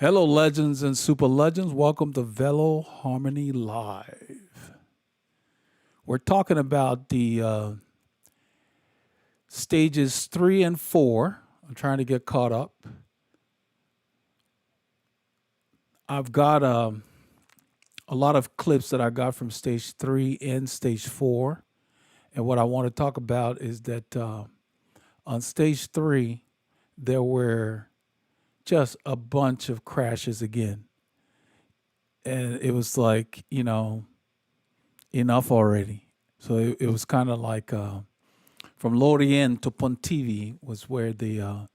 Hello, legends and super legends. Welcome to Veloharmony Live. We're talking about the stages 3 and 4. I'm trying to get caught up. I've got a lot of clips that I got from stage 3 and stage 4. And what I want to talk about is that on stage 3, there were just a bunch of crashes again. And it was like, enough already. So it was kind of like from Lorient to Pontivy was where the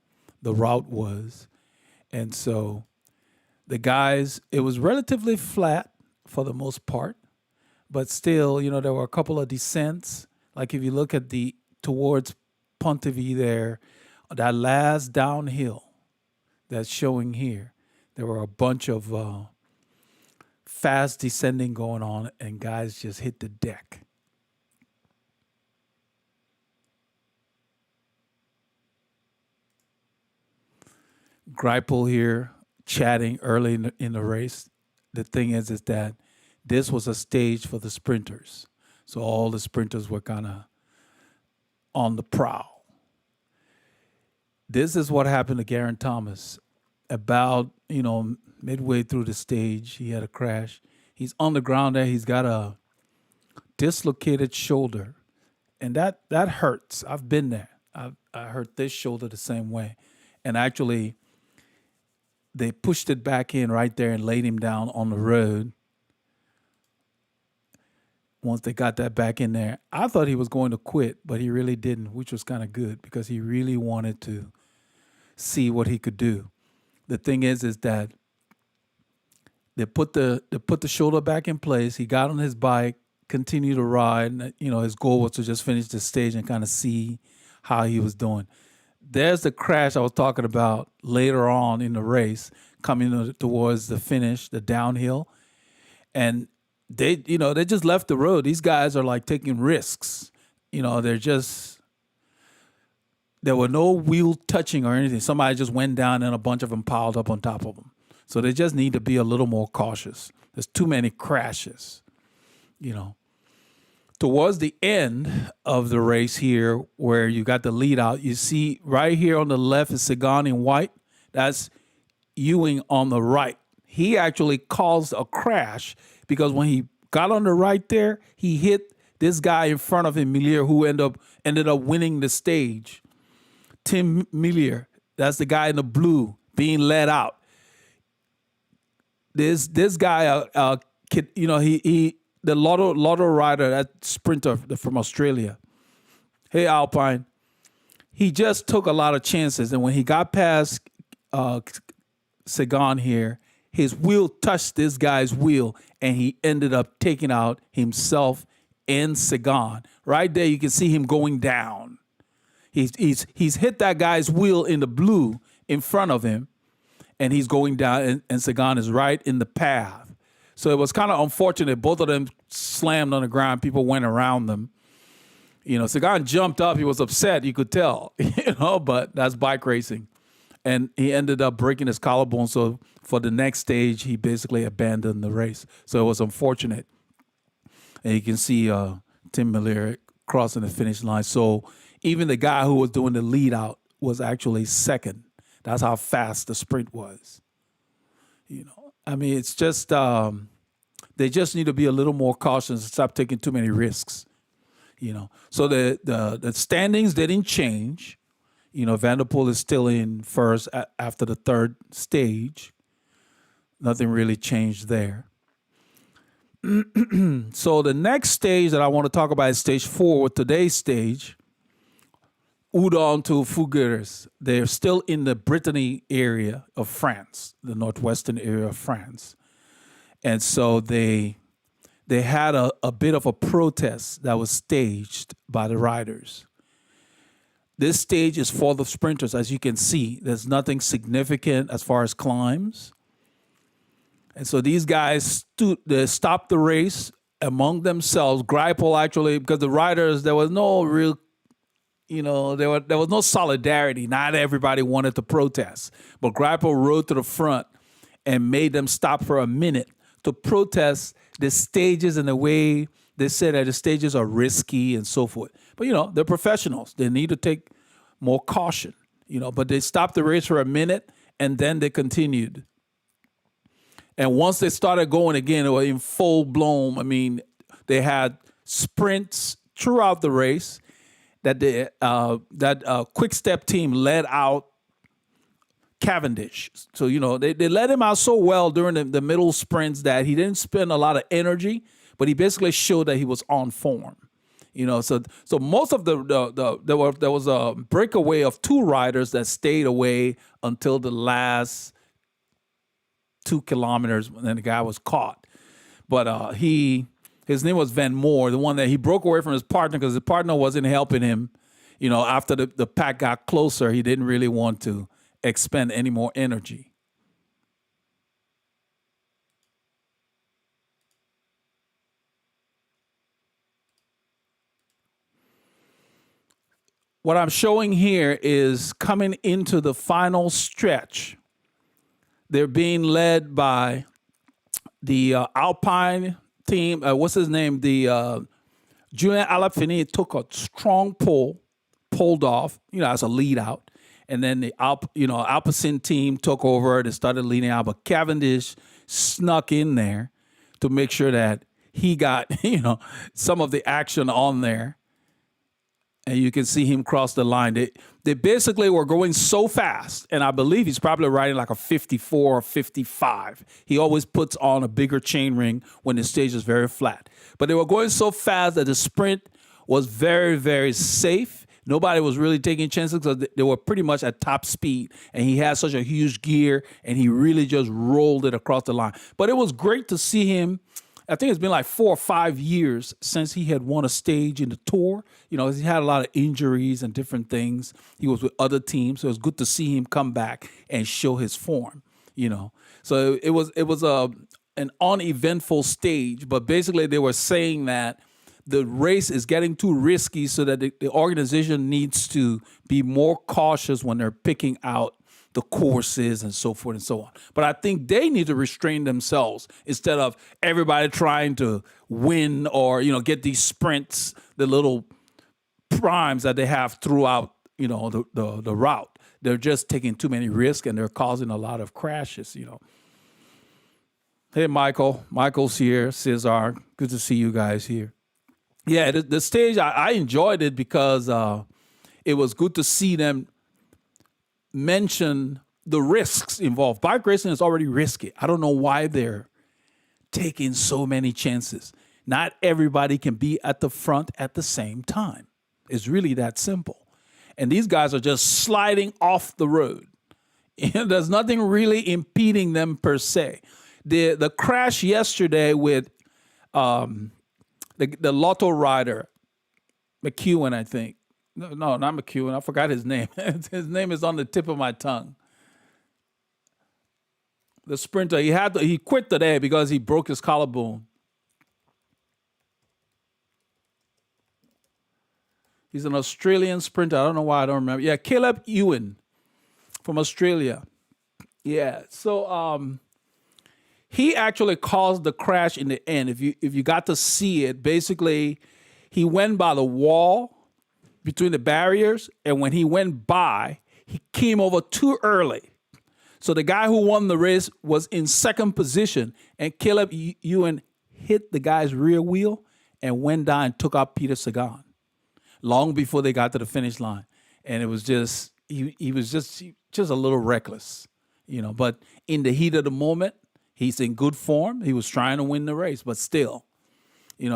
route was. And so the guys, it was relatively flat for the most part, but still, there were a couple of descents. Like if you look at towards Pontivy there, that last downhill that's showing here, there were a bunch of fast descending going on, and guys just hit the deck. Greipel here chatting early in the race. The thing is that this was a stage for the sprinters. So all the sprinters were kind of on the prowl. This is what happened to Geraint Thomas. About, midway through the stage, he had a crash. He's on the ground there. He's got a dislocated shoulder. And that hurts. I've been there. I hurt this shoulder the same way. And actually, they pushed it back in right there and laid him down on the road. Once they got that back in there, I thought he was going to quit, but he really didn't, which was kind of good because he really wanted to see what he could do. The thing is that they put the shoulder back in place. He got on his bike, continued to ride. And, his goal was to just finish the stage and kind of see how he was doing. There's the crash I was talking about later on in the race, coming towards the finish, the downhill. And they just left the road. These guys are like taking risks. There were no wheel touching or anything. Somebody just went down and a bunch of them piled up on top of them. So they just need to be a little more cautious. There's too many crashes, Towards the end of the race here, where you got the lead out, you see right here on the left is Sagan in white. That's Ewing on the right. He actually caused a crash because when he got on the right there, he hit this guy in front of him, Millier, who ended up winning the stage. Tim Millier, that's the guy in the blue being let out. This guy, the lotto rider, that sprinter from Australia. Hey, Alpine. He just took a lot of chances, and when he got past Sagan here, his wheel touched this guy's wheel, and he ended up taking out himself and Sagan. Right there, you can see him going down. He's hit that guy's wheel in the blue in front of him, and he's going down, and Sagan is right in the path. So it was kind of unfortunate. Both of them slammed on the ground. People went around them. Sagan jumped up. He was upset. You could tell, but that's bike racing. And he ended up breaking his collarbone. So for the next stage, he basically abandoned the race. So it was unfortunate. And you can see Tim Millier crossing the finish line. So even the guy who was doing the lead out was actually second. That's how fast the sprint was. It's just they just need to be a little more cautious and stop taking too many risks. So the standings didn't change. Van der Poel is still in first after the third stage. Nothing really changed there. So the next stage that I want to talk about is stage 4 with today's stage. Udon to Fugères. They're still in the Brittany area of France, the northwestern area of France. And so they had a bit of a protest that was staged by the riders. This stage is for the sprinters, as you can see. There's nothing significant as far as climbs. And so these guys stopped the race among themselves. Greipel actually, because the riders, there was no real there was no solidarity. Not everybody wanted to protest. But Greipel rode to the front and made them stop for a minute to protest the stages and the way they said that the stages are risky and so forth. But, they're professionals. They need to take more caution, but they stopped the race for a minute and then they continued. And once they started going again, they were in full blown. They had sprints throughout the race that that quick step team led out Cavendish. So, they let him out so well during the middle sprints that he didn't spend a lot of energy, but he basically showed that he was on form. So most of there was a breakaway of 2 riders that stayed away until the last 2 kilometers, and then the guy was caught. But his name was Van Moore, the one that he broke away from his partner because his partner wasn't helping him. After the pack got closer, he didn't really want to expend any more energy. What I'm showing here is coming into the final stretch. They're being led by the Alpine team. What's his name? The Julian Alaphilippe took a strong pulled off, as a lead out. And then the Alpecin team took over. They started leading out, but Cavendish snuck in there to make sure that he got, some of the action on there. And you can see him cross the line. They basically were going so fast, and I believe he's probably riding like a 54 or 55. He always puts on a bigger chain ring when the stage is very flat. But they were going so fast that the sprint was very, very safe. Nobody was really taking chances because they were pretty much at top speed, and he had such a huge gear, and he really just rolled it across the line. But it was great to see him. I think it's been like 4 or 5 years since he had won a stage in the Tour. He had a lot of injuries and different things. He was with other teams, so it was good to see him come back and show his form. So it was an uneventful stage, but basically they were saying that the race is getting too risky, so that the organization needs to be more cautious when they're picking out the courses and so forth and so on. But I think they need to restrain themselves instead of everybody trying to win or, get these sprints, the little primes that they have throughout, the route. They're just taking too many risks and they're causing a lot of crashes, Hey, Michael. Michael's here. Cesar. Good to see you guys here. Yeah, the stage, I enjoyed it because it was good to see them mention the risks involved. Bike racing is already risky. I don't know why they're taking so many chances. Not everybody can be at the front at the same time. It's really that simple. And these guys are just sliding off the road. There's nothing really impeding them per se. The crash yesterday with the Lotto rider, McEwen, I think. No, not McEwen. I forgot his name. His name is on the tip of my tongue. The sprinter. He quit today because he broke his collarbone. He's an Australian sprinter. I don't know why I don't remember. Yeah, Caleb Ewan from Australia. Yeah. So he actually caused the crash in the end. If you got to see it, basically he went by the wall between the barriers, and when he went by, he came over too early. So the guy who won the race was in second position, and Caleb Ewan hit the guy's rear wheel and went down and took out Peter Sagan long before they got to the finish line. And it was just, he was just a little reckless, but in the heat of the moment, he's in good form. He was trying to win the race, but still,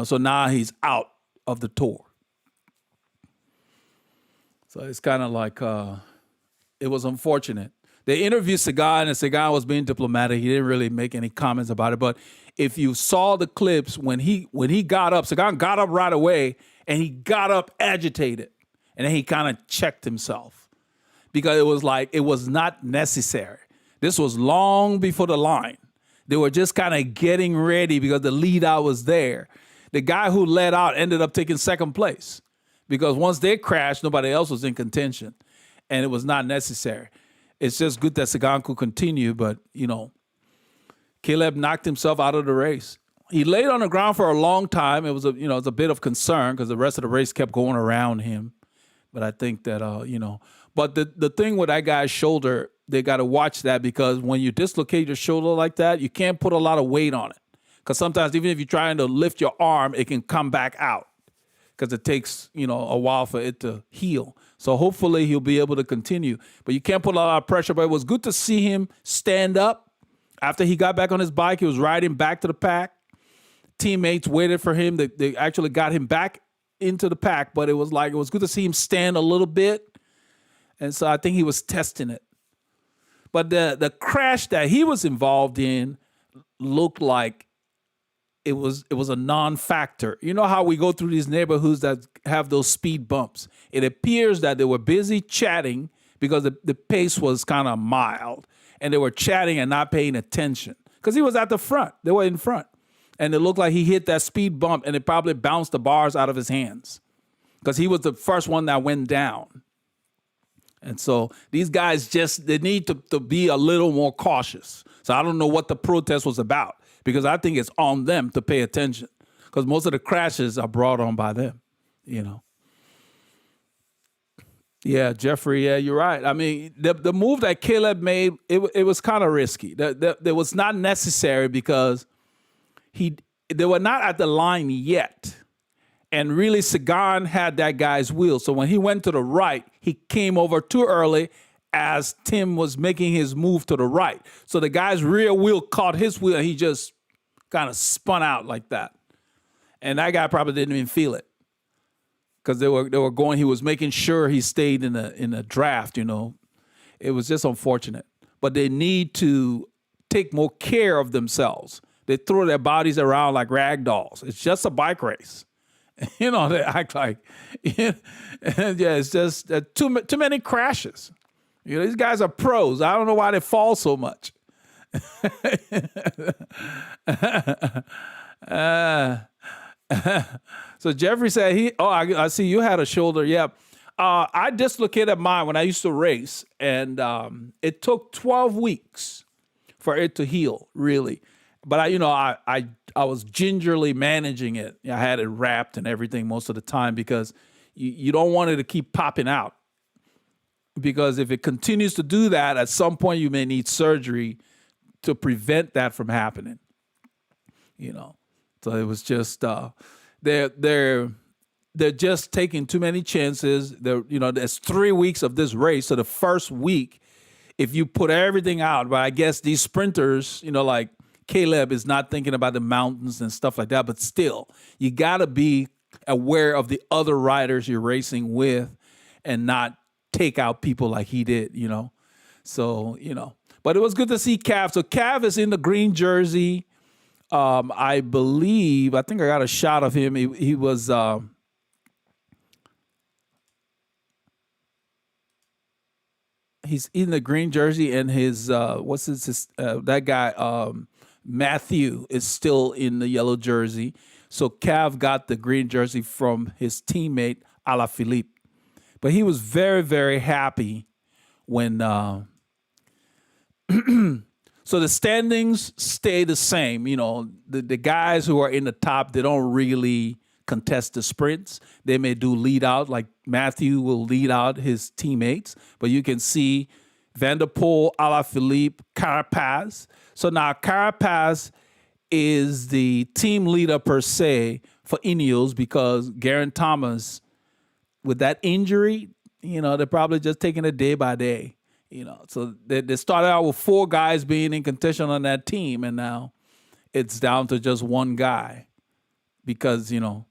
so now he's out of the Tour. So it's kind of like, it was unfortunate. They interviewed Sagan, and Sagan was being diplomatic. He didn't really make any comments about it. But if you saw the clips, when he got up, Sagan got up right away, and he got up agitated. And then he kind of checked himself because it was like it was not necessary. This was long before the line. They were just kind of getting ready because the lead out was there. The guy who led out ended up taking second place, because once they crashed, nobody else was in contention, and it was not necessary. It's just good that Sagan could continue, but, Caleb knocked himself out of the race. He laid on the ground for a long time. It was a, it's a bit of concern because the rest of the race kept going around him. But I think that, but the thing with that guy's shoulder, they got to watch that, because when you dislocate your shoulder like that, you can't put a lot of weight on it. Because sometimes even if you're trying to lift your arm, it can come back out because it takes, a while for it to heal. So hopefully he'll be able to continue. But you can't put a lot of pressure. But it was good to see him stand up. After he got back on his bike, he was riding back to the pack. Teammates waited for him. They actually got him back into the pack, but it was good to see him stand a little bit. And so I think he was testing it. But the crash that he was involved in looked like it was a non-factor. You know how we go through these neighborhoods that have those speed bumps? It appears that they were busy chatting because the pace was kind of mild, and they were chatting and not paying attention because he was at the front. They were in front. And it looked like he hit that speed bump, and it probably bounced the bars out of his hands because he was the first one that went down. And so these guys they need to be a little more cautious. So I don't know what the protest was about, because I think it's on them to pay attention, because most of the crashes are brought on by them, Yeah, Jeffrey, yeah, you're right. I mean, the move that Caleb made, it was kind of risky. That was not necessary because they were not at the line yet. And really, Sagan had that guy's wheel. So when he went to the right, he came over too early as Tim was making his move to the right. So the guy's rear wheel caught his wheel, and he just kind of spun out like that. And that guy probably didn't even feel it, because they were going. He was making sure he stayed in the draft. It was just unfortunate. But they need to take more care of themselves. They throw their bodies around like rag dolls. It's just a bike race. They act like, it's just too many crashes. These guys are pros. I don't know why they fall so much. So Jeffrey said I see you had a shoulder. Yeah. I dislocated mine when I used to race, and it took 12 weeks for it to heal, really. But I was gingerly managing it. I had it wrapped and everything most of the time, because you don't want it to keep popping out. Because if it continues to do that, at some point you may need surgery to prevent that from happening. So it was just they're just taking too many chances. There's 3 weeks of this race. So the first week, if you put everything out, but I guess these sprinters, like Caleb, is not thinking about the mountains and stuff like that. But still, you got to be aware of the other riders you're racing with, and not take out people like he did, So, but it was good to see Cav. So Cav is in the green jersey. I think I got a shot of him. He was, he's in the green jersey, and his, that guy, Matthew, is still in the yellow jersey. So Cav got the green jersey from his teammate, Alaphilippe. But he was very, very happy when, so the standings stay the same. The guys who are in the top, they don't really contest the sprints. They may do lead out, like Matthew will lead out his teammates. But you can see Van der Poel, Alaphilippe, Carapaz. So now Carapaz is the team leader per se for Ineos, because Geraint Thomas, with that injury, they're probably just taking it day by day. So they started out with 4 guys being in contention on that team, and now it's down to just one guy, because, and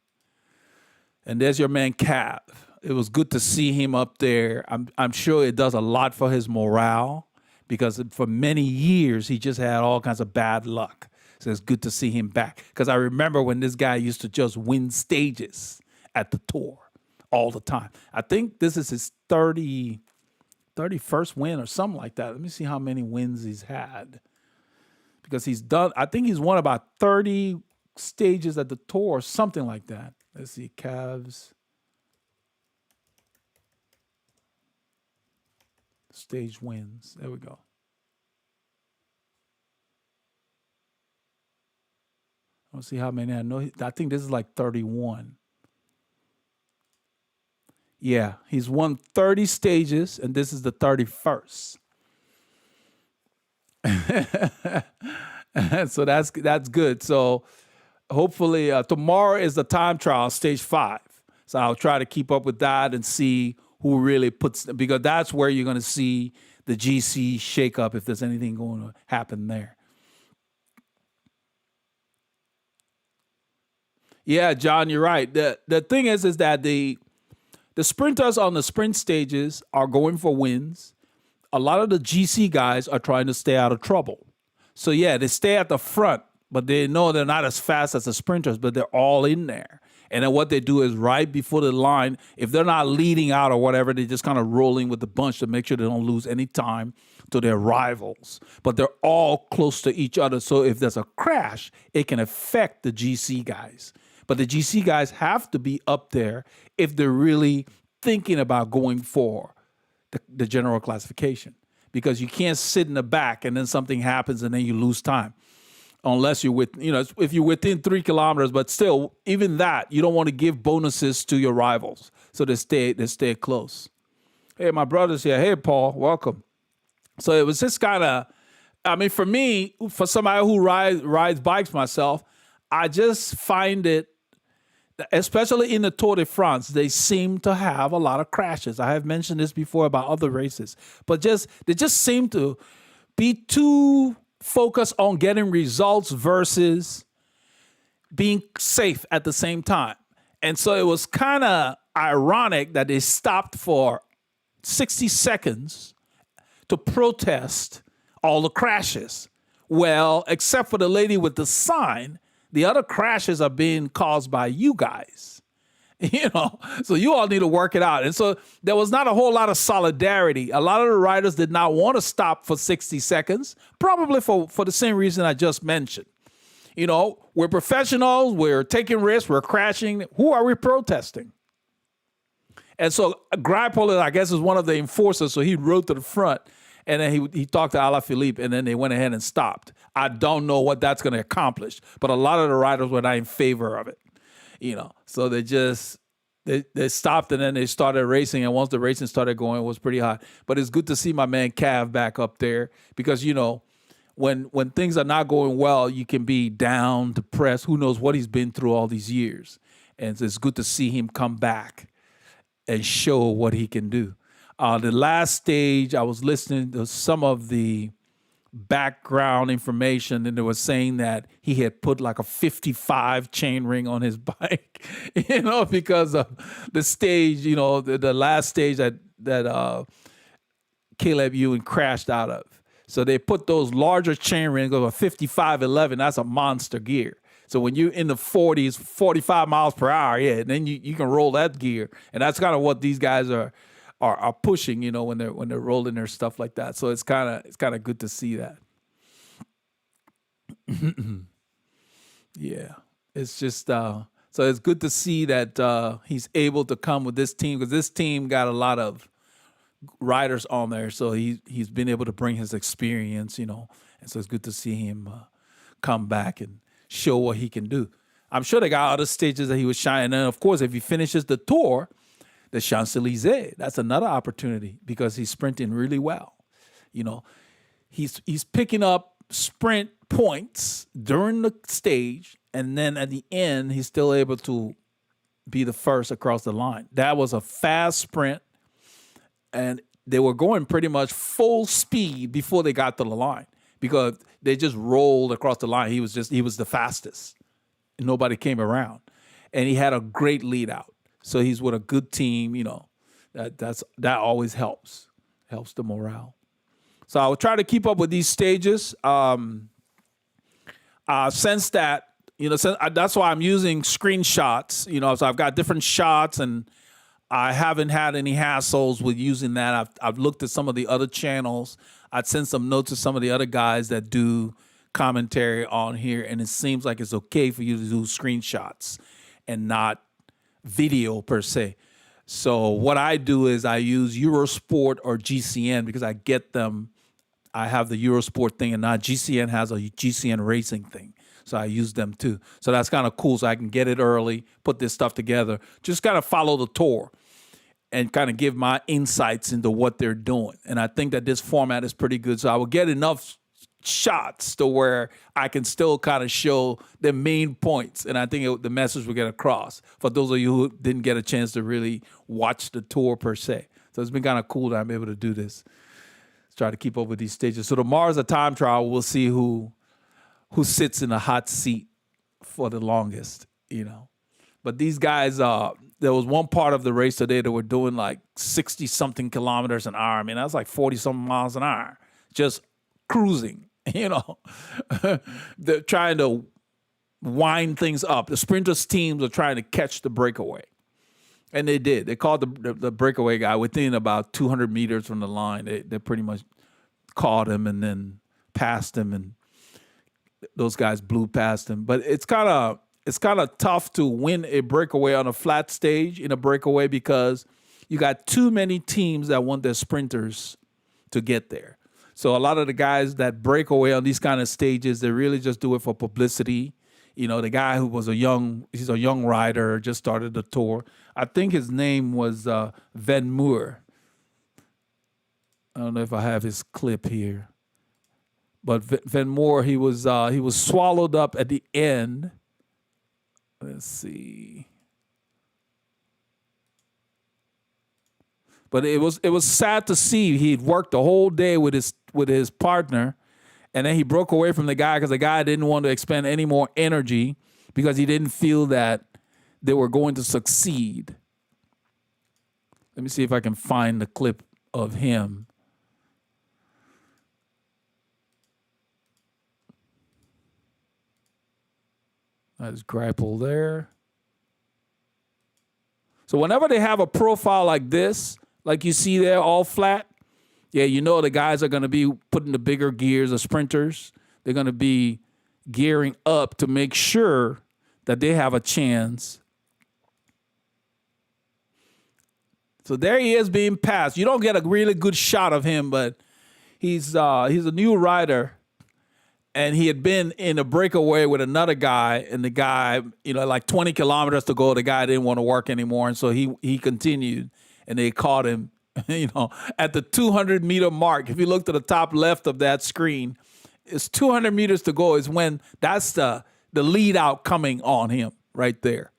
there's your man Cav. It was good to see him up there. I'm sure it does a lot for his morale, because for many years he just had all kinds of bad luck. So it's good to see him back, because I remember when this guy used to just win stages at the Tour all the time. I think this is his 31st win or something like that. Let me see how many wins he's had, because I think he's won about 30 stages at the Tour or something like that. Let's see, Cavs stage wins. There we go. Let's see how many I know. I think this is like 31. Yeah, he's won 30 stages, and this is the 31st. So that's good. So hopefully tomorrow is the time trial, stage 5. So I'll try to keep up with that and see who really puts, because that's where you're going to see the GC shake up if there's anything going to happen there. Yeah, John, you're right. The thing is that the sprinters on the sprint stages are going for wins. A lot of the GC guys are trying to stay out of trouble. So yeah, they stay at the front, but they know they're not as fast as the sprinters, but they're all in there. And then what they do is right before the line, if they're not leading out or whatever, they're just kind of rolling with the bunch to make sure they don't lose any time to their rivals. But they're all close to each other. So if there's a crash, it can affect the GC guys. But the GC guys have to be up there if they're really thinking about going for the general classification, because you can't sit in the back and then something happens and then you lose time. Unless you're if you're within 3 kilometers, but still, even that, you don't want to give bonuses to your rivals. So they stay close. Hey, my brother's here. Hey, Paul, welcome. So it was just kind of, for me, for somebody who rides bikes myself, I just find it, especially in the Tour de France, they seem to have a lot of crashes. I have mentioned this before about other races, but they just seem to be too focused on getting results versus being safe at the same time. And so it was kind of ironic that they stopped for 60 seconds to protest all the crashes. Well, except for the lady with the sign, the other crashes are being caused by you guys. So you all need to work it out. And so there was not a whole lot of solidarity. A lot of the riders did not want to stop for 60 seconds, probably for the same reason I just mentioned. We're professionals, we're taking risks, we're crashing. Who are we protesting? And so Greipel, I guess, is one of the enforcers, so he rode to the front, and then he talked to Alaphilippe, and then they went ahead and stopped. I don't know what that's going to accomplish, but a lot of the riders were not in favor of it. So they stopped, and then they started racing. And once the racing started going, it was pretty hot. But it's good to see my man Cav back up there, because, when things are not going well, you can be down, depressed. Who knows what he's been through all these years. And it's good to see him come back and show what he can do. The last stage, I was listening to some of the background information, and they were saying that he had put like a 55 chain ring on his bike, because of the stage, the last stage that Caleb Ewan crashed out of. So they put those larger chain rings of a 5511. That's a monster gear. So when you're in the 40s, 45 miles per hour, yeah, then you can roll that gear, and that's kind of what these guys are pushing, when they're rolling their stuff like that. So it's kind of good to see that. Yeah, it's just so it's good to see that he's able to come with this team, because this team got a lot of riders on there. So he's been able to bring his experience, and so it's good to see him come back and show what he can do. I'm sure they got other stages that he was shining. And of course, if he finishes the Tour, the Champs-Élysées, that's another opportunity, because he's sprinting really well. He's picking up sprint points during the stage, and then at the end, he's still able to be the first across the line. That was a fast sprint, and they were going pretty much full speed before they got to the line, because they just rolled across the line. He was the fastest. Nobody came around, and he had a great lead out. So he's with a good team, that always helps the morale. So I will try to keep up with these stages. Since that, that's why I'm using screenshots, so I've got different shots, and I haven't had any hassles with using that. I've looked at some of the other channels. I'd sent some notes to some of the other guys that do commentary on here, and it seems like it's okay for you to do screenshots and not video per se. So what I do is I use Eurosport or GCN, because I have the Eurosport thing, and now GCN has a GCN racing thing. So I use them too. So that's kind of cool. So I can get it early, put this stuff together, just kind of follow the tour and kind of give my insights into what they're doing. And I think that this format is pretty good. So I will get enough shots to where I can still kind of show the main points. And I think the message will get across for those of you who didn't get a chance to really watch the tour per se. So it's been kind of cool that I'm able to do this. Let's try to keep up with these stages. So tomorrow's a time trial. We'll see who sits in a hot seat for the longest, But these guys, there was one part of the race today that were doing like 60-something kilometers an hour. I mean, that's like 40-something miles an hour, just cruising, They're trying to wind things up. The sprinters teams are trying to catch the breakaway. And they did. They caught the breakaway guy within about 200 meters from the line. They pretty much caught him and then passed him, and those guys blew past him. But it's kind of tough to win a breakaway on a flat stage in a breakaway because you got too many teams that want their sprinters to get there. So a lot of the guys that break away on these kind of stages, they really just do it for publicity. The guy who was he's a young rider, just started the tour. I think his name was Van Moor. I don't know if I have his clip here. But Van Moor, he was swallowed up at the end. Let's see. But it was sad to see. He'd worked the whole day with his partner, and then he broke away from the guy because the guy didn't want to expend any more energy because he didn't feel that they were going to succeed. Let me see if I can find the clip of him. That's Grapple there. So whenever they have a profile like this, like you see there, all flat, yeah, the guys are going to be putting the bigger gears, the sprinters. They're going to be gearing up to make sure that they have a chance. So there he is being passed. You don't get a really good shot of him, but he's a new rider. And he had been in a breakaway with another guy, and the guy, like 20 kilometers to go, the guy didn't want to work anymore. And so he continued, and they caught him, at the 200-meter mark. If you look to the top left of that screen, it's 200 meters to go is when that's the lead out coming on him right there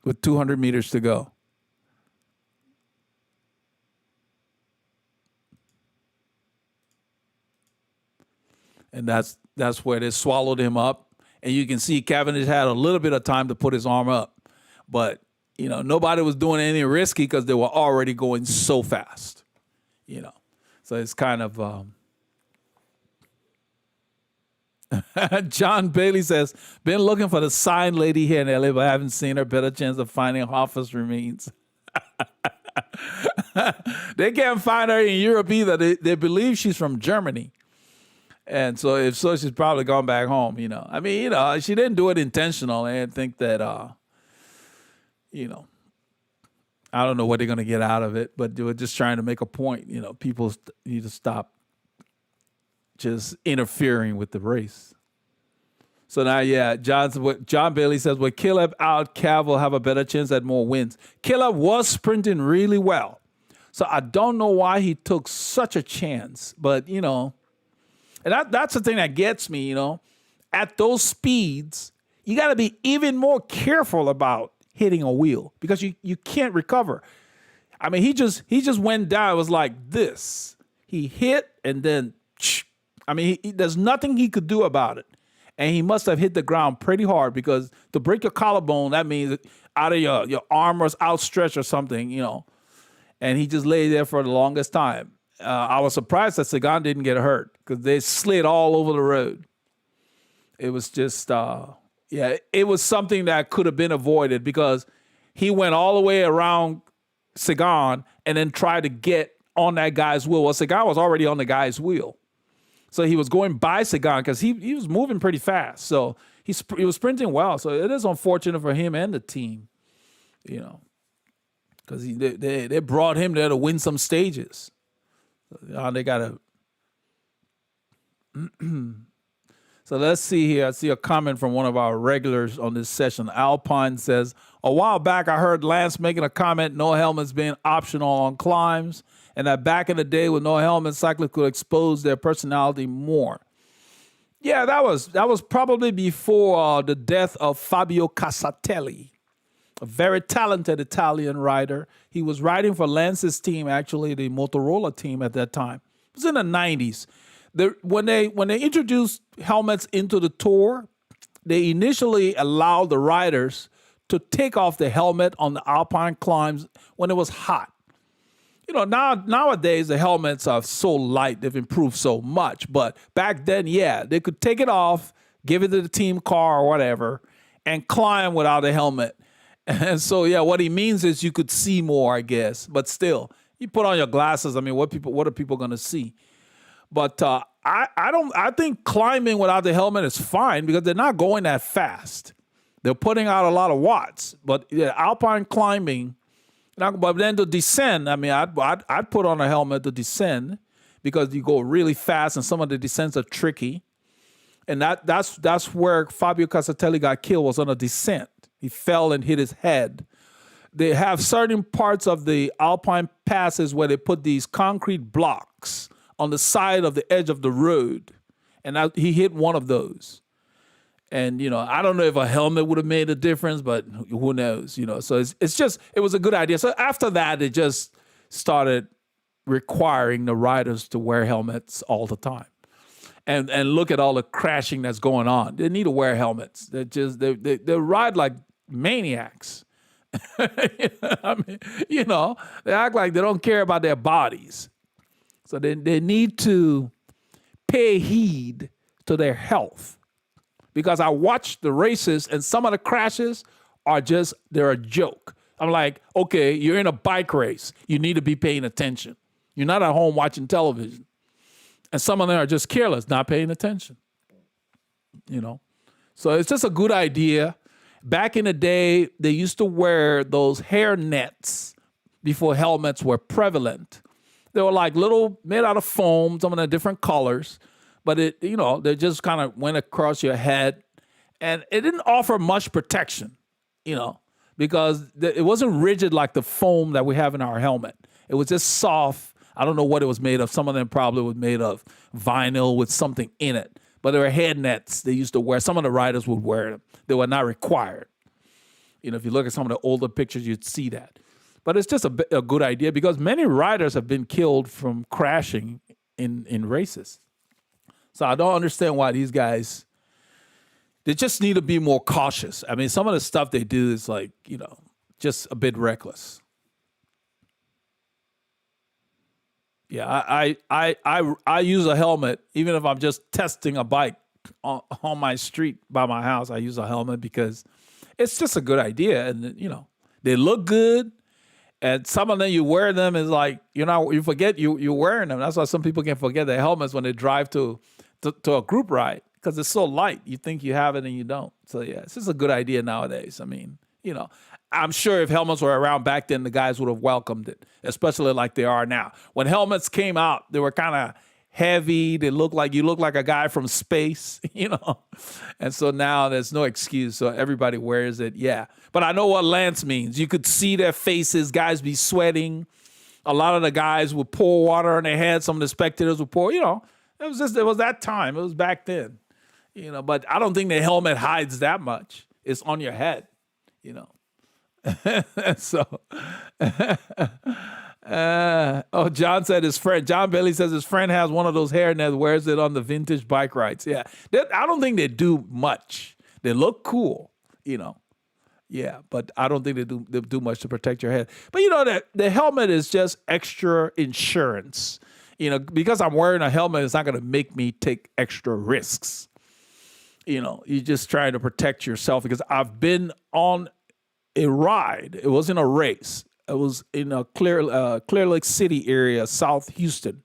with 200 meters to go. And that's where they swallowed him up. And you can see Cavendish had a little bit of time to put his arm up. But, nobody was doing anything risky because they were already going so fast, So it's kind of... John Bailey says, been looking for the sign lady here in LA, but I haven't seen her. Better chance of finding office remains. They can't find her in Europe either. They believe she's from Germany. And so if so, she's probably gone back home, I mean, she didn't do it intentionally. I think that, I don't know what they're going to get out of it, but they were just trying to make a point. People need to stop just interfering with the race. So now, yeah, John Bailey says, would Caleb out, Cav will have a better chance at more wins. Caleb was sprinting really well. So I don't know why he took such a chance, but, and that's the thing that gets me, At those speeds, you got to be even more careful about hitting a wheel because you can't recover. I mean, he just went down. It was like this. He hit and then, there's nothing he could do about it. And he must have hit the ground pretty hard because to break your collarbone, that means out of your arm was outstretched or something, And he just lay there for the longest time. I was surprised that Sagan didn't get hurt because they slid all over the road. It was just, it was something that could have been avoided because he went all the way around Sagan and then tried to get on that guy's wheel. Well, Sagan was already on the guy's wheel. So he was going by Sagan because he was moving pretty fast. So he was sprinting well. So it is unfortunate for him and the team, because they brought him there to win some stages. They got to. So let's see here. I see a comment from one of our regulars on this session. Alpine says, a while back I heard Lance making a comment, no helmets being optional on climbs, and that back in the day with no helmet, cyclists could expose their personality more. Yeah, that was probably before the death of Fabio Casatelli, a very talented Italian rider. He was riding for Lance's team, actually the Motorola team at that time. It was in the 90s. When they introduced helmets into the tour, they initially allowed the riders to take off the helmet on the alpine climbs when it was hot. Nowadays the helmets are so light, they've improved so much. But back then, yeah, they could take it off, give it to the team car or whatever, and climb without a helmet. And so, yeah, what he means is you could see more, I guess. But still, you put on your glasses. I mean, what are people going to see? But I think climbing without the helmet is fine because they're not going that fast. They're putting out a lot of watts. But yeah, alpine climbing, but then to descend, I mean, I'd put on a helmet to descend because you go really fast and some of the descents are tricky. And that's where Fabio Casatelli got killed, was on a descent. He fell and hit his head. They have certain parts of the alpine passes where they put these concrete blocks on the side of the edge of the road. And he hit one of those. And, I don't know if a helmet would have made a difference, but who knows, So it was a good idea. So after that, it just started requiring the riders to wear helmets all the time. And look at all the crashing that's going on. They need to wear helmets. They ride like maniacs. I mean, they act like they don't care about their bodies. So they need to pay heed to their health. Because I watched the races and some of the crashes they're a joke. I'm like, okay, you're in a bike race. You need to be paying attention. You're not at home watching television. And some of them are just careless, not paying attention. So it's just a good idea. Back in the day, they used to wear those hair nets before helmets were prevalent. They were like little, made out of foam, some of them different colors, but they just kind of went across your head, and it didn't offer much protection, because it wasn't rigid like the foam that we have in our helmet. It was just soft. I don't know what it was made of. Some of them probably was made of vinyl with something in it, but there were head nets they used to wear. Some of the riders would wear them. They were not required. If you look at some of the older pictures, you'd see that. But it's just a good idea because many riders have been killed from crashing in races. So I don't understand why these guys, they just need to be more cautious. I mean, some of the stuff they do is like, just a bit reckless. Yeah, I use a helmet even if I'm just testing a bike on my street by my house. I use a helmet because it's just a good idea, and they look good. And some of them, you wear them, is like, you forget you're wearing them. That's why some people can forget their helmets when they drive to a group ride because it's so light. You think you have it and you don't. So, yeah, it's just a good idea nowadays. I mean, I'm sure if helmets were around back then, the guys would have welcomed it, especially like they are now. When helmets came out, they were kind of heavy. They look like a guy from space, And so now there's no excuse. So everybody wears it. Yeah. But I know what Lance means. You could see their faces. Guys be sweating. A lot of the guys would pour water on their head. Some of the spectators would pour, it was that time. It was back then, but I don't think the helmet hides that much. It's on your head, So, John said John Bailey says his friend has one of those hairnets, wears it on the vintage bike rides. Yeah. I don't think they do much. They look cool, Yeah, but I don't think they do much to protect your head. But that the helmet is just extra insurance. Because I'm wearing a helmet, it's not going to make me take extra risks. You're just trying to protect yourself because I've been on a ride. It wasn't a race. It was in a Clear Lake City area, South Houston.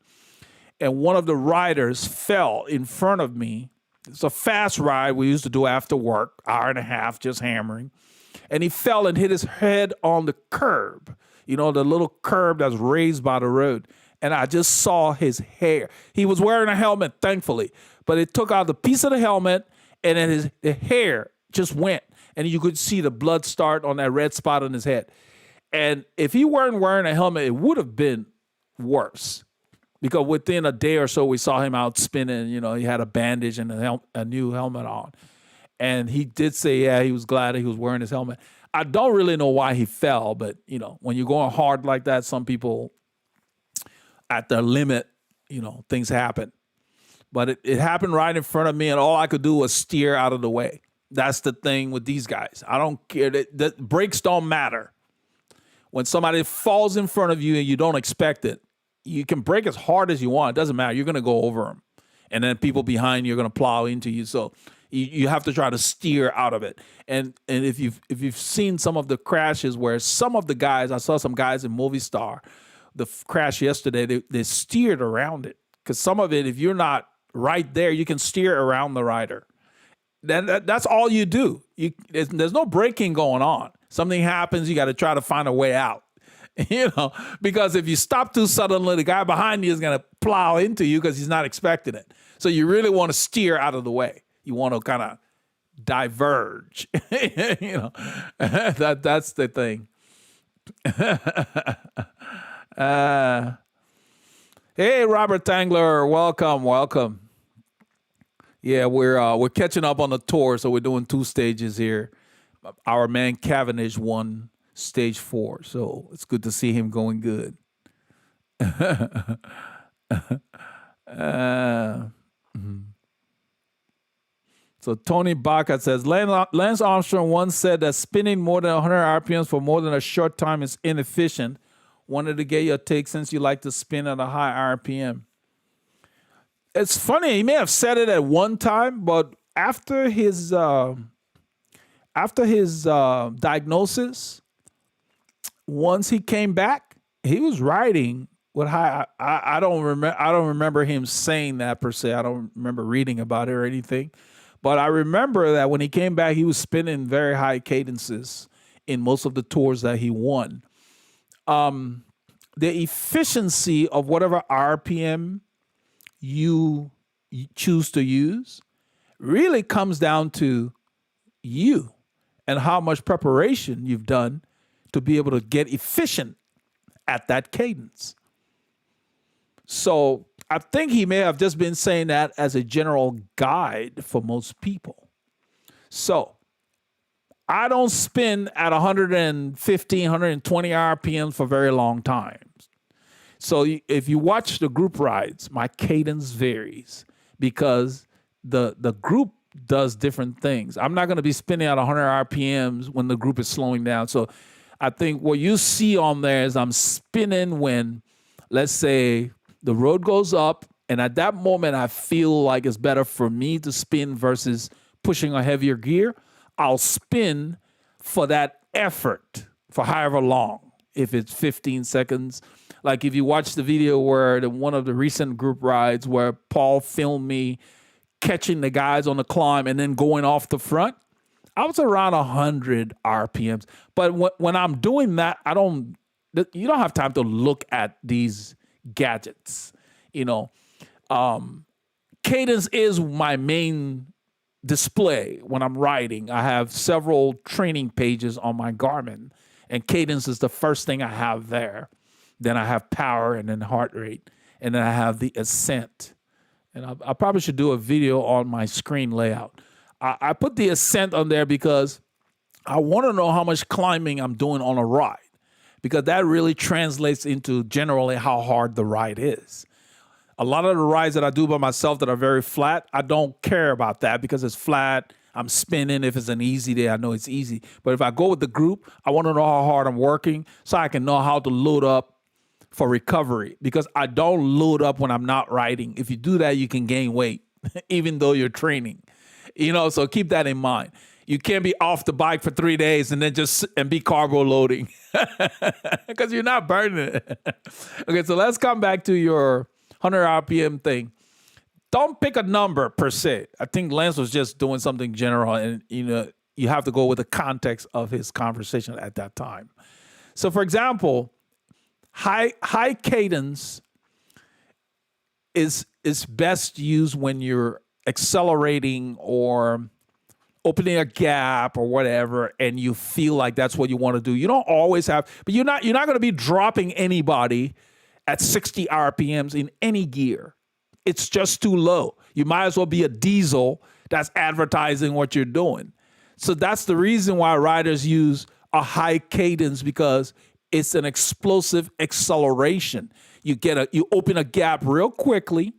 And one of the riders fell in front of me. It's a fast ride we used to do after work, hour and a half, just hammering. And he fell and hit his head on the curb, the little curb that's raised by the road. and I just saw his hair. He was wearing a helmet, thankfully, but it took out the piece of the helmet, and then the hair just went, and you could see the blood start on that red spot on his head. And if he weren't wearing a helmet, it would have been worse, because within a day or so, we saw him out spinning. He had a bandage and a new helmet on. And he did say, yeah, he was glad that he was wearing his helmet. I don't really know why he fell, but, when you're going hard like that, some people at their limit, things happen. But it happened right in front of me, and all I could do was steer out of the way. That's the thing with these guys. I don't care. The brakes don't matter. When somebody falls in front of you and you don't expect it, you can brake as hard as you want. It doesn't matter. You're going to go over them. And then people behind you are going to plow into you. So you have to try to steer out of it. And if you've seen some of the crashes where some of the guys, I saw some guys in Movistar, the crash yesterday, they steered around it. Because some of it, if you're not right there, you can steer around the rider. That's all you do. There's no braking going on. Something happens, you got to try to find a way out. Because if you stop too suddenly, the guy behind you is going to plow into you because he's not expecting it. So you really want to steer out of the way. You want to kind of diverge. That's the thing. Hey, Robert Tangler, welcome. Yeah, we're catching up on the tour, so we're doing 2 stages here. Our man Cavendish won stage 4, so it's good to see him going good. So Tony Baca says, Lance Armstrong once said that spinning more than 100 RPMs for more than a short time is inefficient. Wanted to get your take since you like to spin at a high RPM. It's funny, he may have said it at one time, but after his diagnosis, once he came back, he was riding with high. I don't remember him saying that per se. I don't remember reading about it or anything. But I remember that when he came back, he was spinning very high cadences in most of the tours that he won. The efficiency of whatever RPM you choose to use really comes down to you and how much preparation you've done to be able to get efficient at that cadence. So I think he may have just been saying that as a general guide for most people. So I don't spin at 115, 120 RPMs for very long times. So if you watch the group rides, my cadence varies because the group does different things. I'm not going to be spinning at 100 RPMs when the group is slowing down. So I think what you see on there is I'm spinning when, let's say, the road goes up, and at that moment I feel like it's better for me to spin versus pushing a heavier gear. I'll spin for that effort for however long, if it's 15 seconds. Like if you watch the video where one of the recent group rides where Paul filmed me catching the guys on the climb and then going off the front, I was around 100 RPMs. But when I'm doing that, you don't have time to look at these gadgets. Cadence is my main display when I'm riding. I have several training pages on my Garmin, and cadence is the first thing I have there. Then I have power and then heart rate, and then I have the ascent. And I probably should do a video on my screen layout. I put the ascent on there because I want to know how much climbing I'm doing on a ride, because that really translates into generally how hard the ride is. A lot of the rides that I do by myself that are very flat, I don't care about that because it's flat. I'm spinning. If it's an easy day, I know it's easy. But if I go with the group, I want to know how hard I'm working so I can know how to load up for recovery, because I don't load up when I'm not riding. If you do that, you can gain weight, even though you're training. So keep that in mind. You can't be off the bike for 3 days and then be carbo loading because you're not burning it. Okay, so let's come back to your 100 RPM thing. Don't pick a number per se. I think Lance was just doing something general, and you have to go with the context of his conversation at that time. So, for example, high cadence is best used when you're accelerating or opening a gap or whatever, and you feel like that's what you want to do. You don't always have, but you're not going to be dropping anybody at 60 RPMs in any gear. It's just too low. You might as well be a diesel that's advertising what you're doing. So that's the reason why riders use a high cadence, because it's an explosive acceleration. You open a gap real quickly,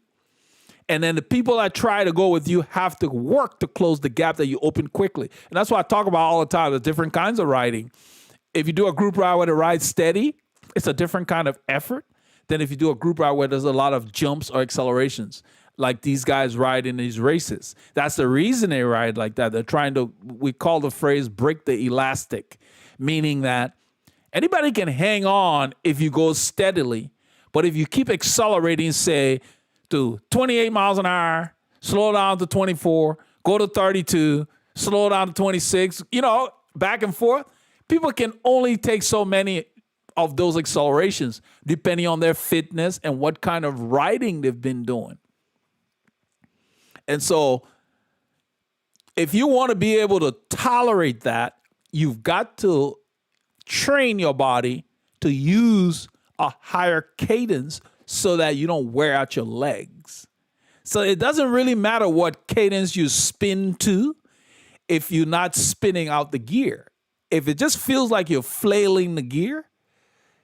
and then the people that try to go with you have to work to close the gap that you open quickly. And that's what I talk about all the time, the different kinds of riding. If you do a group ride where the ride's steady, it's a different kind of effort than if you do a group ride where there's a lot of jumps or accelerations, like these guys ride in these races. That's the reason they ride like that. They're trying to, we call the phrase break the elastic, meaning that anybody can hang on if you go steadily, but if you keep accelerating, say, to 28 miles an hour, slow down to 24, go to 32, slow down to 26, back and forth, people can only take so many of those accelerations depending on their fitness and what kind of riding they've been doing. And so if you want to be able to tolerate that, you've got to train your body to use a higher cadence so that you don't wear out your legs. So it doesn't really matter what cadence you spin to if you're not spinning out the gear. If it just feels like you're flailing the gear,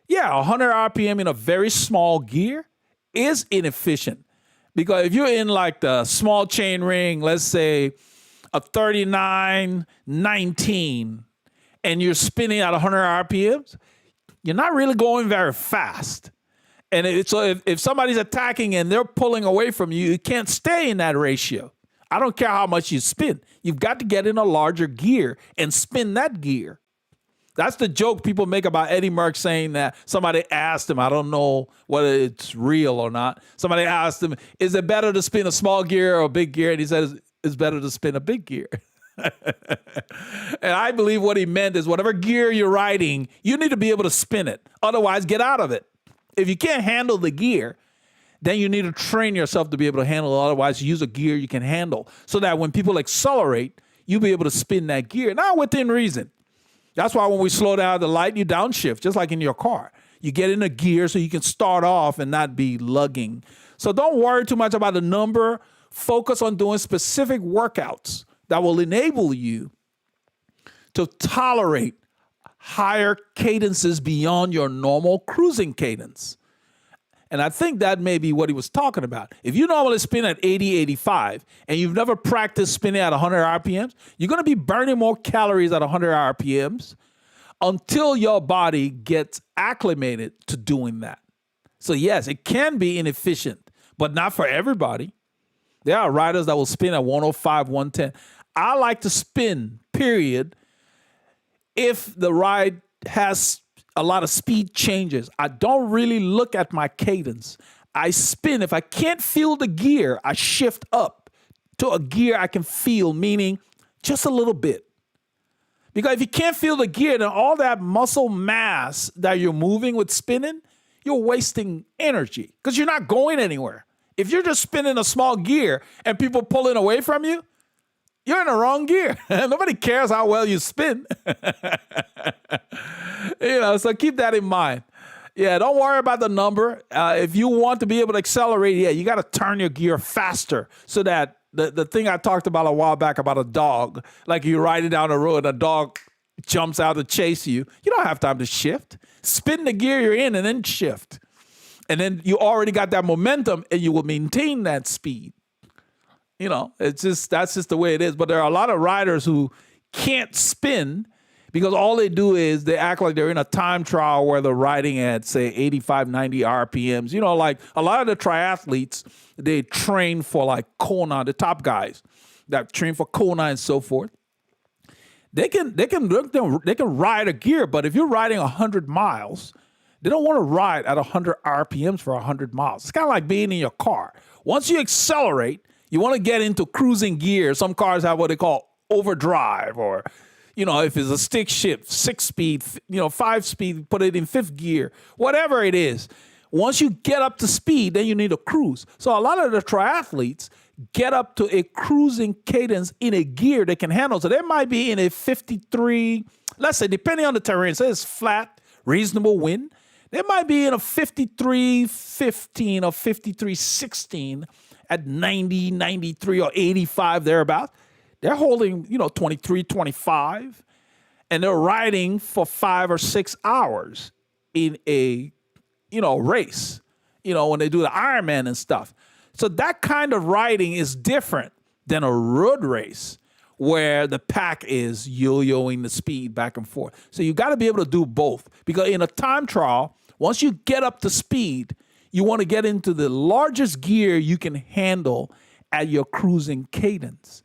100 RPM in a very small gear is inefficient. Because if you're in like the small chain ring, let's say a 39-19, and you're spinning at 100 RPMs, you're not really going very fast. And so if somebody's attacking and they're pulling away from you, you can't stay in that ratio. I don't care how much you spin. You've got to get in a larger gear and spin that gear. That's the joke people make about Eddie Merckx saying that somebody asked him, I don't know whether it's real or not. Somebody asked him, is it better to spin a small gear or a big gear? And he said, it's better to spin a big gear. And I believe what he meant is whatever gear you're riding, you need to be able to spin it. Otherwise, get out of it. If you can't handle the gear, then you need to train yourself to be able to handle it. Otherwise, use a gear you can handle so that when people accelerate, you'll be able to spin that gear. Now, within reason. That's why when we slow down the light, you downshift, just like in your car. You get in a gear so you can start off and not be lugging. So don't worry too much about the number. Focus on doing specific workouts that will enable you to tolerate higher cadences beyond your normal cruising cadence. And I think that may be what he was talking about. If you normally spin at 80, 85, and you've never practiced spinning at 100 RPMs, you're going to be burning more calories at 100 RPMs until your body gets acclimated to doing that. So yes, it can be inefficient, but not for everybody. There are riders that will spin at 105, 110. I like to spin, period, if the ride has a lot of speed changes. I don't really look at my cadence. I spin. If I can't feel the gear, I shift up to a gear I can feel, meaning just a little bit. Because if you can't feel the gear, then all that muscle mass that you're moving with spinning, you're wasting energy because you're not going anywhere. If you're just spinning a small gear and people pulling away from you, you're in the wrong gear. Nobody cares how well you spin. So keep that in mind. Yeah, don't worry about the number. If you want to be able to accelerate, you got to turn your gear faster so that the thing I talked about a while back about a dog, like you're riding down the road, a dog jumps out to chase you. You don't have time to shift. Spin the gear you're in and then shift. And then you already got that momentum and you will maintain that speed. That's just the way it is. But there are a lot of riders who can't spin because all they do is they act like they're in a time trial where they're riding at, say, 85, 90 RPMs. Like a lot of the triathletes, they train for like Kona, the top guys that train for Kona and so forth. They can ride a gear, but if you're riding 100 miles, they don't want to ride at 100 RPMs for 100 miles. It's kind of like being in your car. Once you accelerate, you want to get into cruising gear. Some cars have what they call overdrive, or, if it's a stick shift, 6-speed, 5-speed, put it in 5th gear, whatever it is. Once you get up to speed, then you need to cruise. So a lot of the triathletes get up to a cruising cadence in a gear they can handle. So they might be in a 53, let's say, depending on the terrain, say it's flat, reasonable wind. They might be in a 53.15 or 53.16 at 90, 93, or 85 thereabouts. They're holding, 23, 25, and they're riding for 5 or 6 hours in a, race, when they do the Ironman and stuff. So that kind of riding is different than a road race where the pack is yo-yoing the speed back and forth. So you got to be able to do both, because in a time trial, once you get up to speed, you want to get into the largest gear you can handle at your cruising cadence.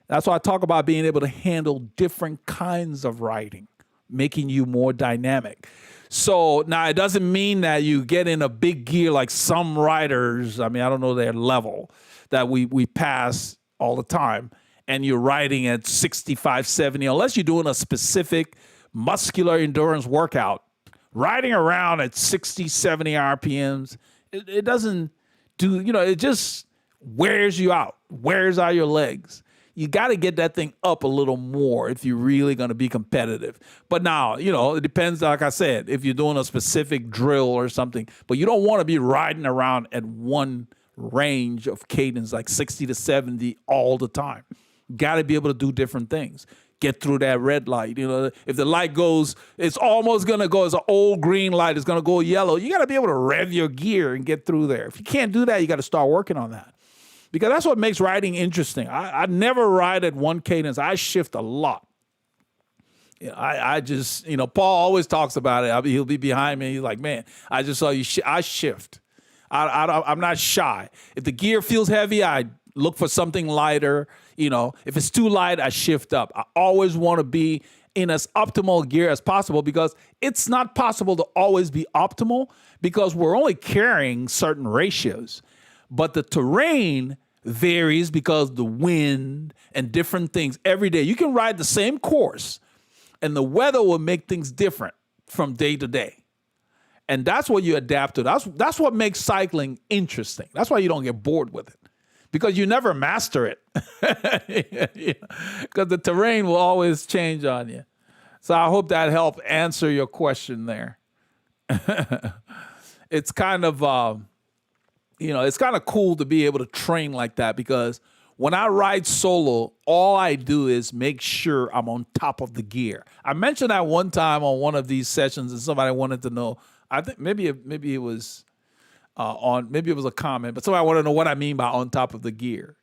That's why I talk about being able to handle different kinds of riding, making you more dynamic. So now it doesn't mean that you get in a big gear like some riders, I don't know their level, that we pass all the time, and you're riding at 65, 70, unless you're doing a specific muscular endurance workout. Riding around at 60, 70 RPMs, it doesn't do, it just wears you out, wears out your legs. You got to get that thing up a little more if you're really going to be competitive. But now, it depends, like I said, if you're doing a specific drill or something, but you don't want to be riding around at one range of cadence, like 60 to 70 all the time. Got to be able to do different things. Get through that red light. If the light goes, it's almost going to go as an old green light. It's going to go yellow. You got to be able to rev your gear and get through there. If you can't do that, you got to start working on that. Because that's what makes riding interesting. I never ride at one cadence. I shift a lot. I just, Paul always talks about it. He'll be behind me. He's like, man, I just saw you. I shift. I'm not shy. If the gear feels heavy, I look for something lighter. If it's too light, I shift up. I always want to be in as optimal gear as possible, because it's not possible to always be optimal, because we're only carrying certain ratios. But the terrain varies because the wind and different things every day. You can ride the same course and the weather will make things different from day to day. And that's what you adapt to. That's what makes cycling interesting. That's why you don't get bored with it, because you never master it. Because the terrain will always change on you. So I hope that helped answer your question there. It's kind of... it's kind of cool to be able to train like that, because when I ride solo, all I do is make sure I'm on top of the gear. I mentioned that one time on one of these sessions, and somebody wanted to know. I think maybe it was maybe it was a comment, but somebody wanted to know what I mean by on top of the gear.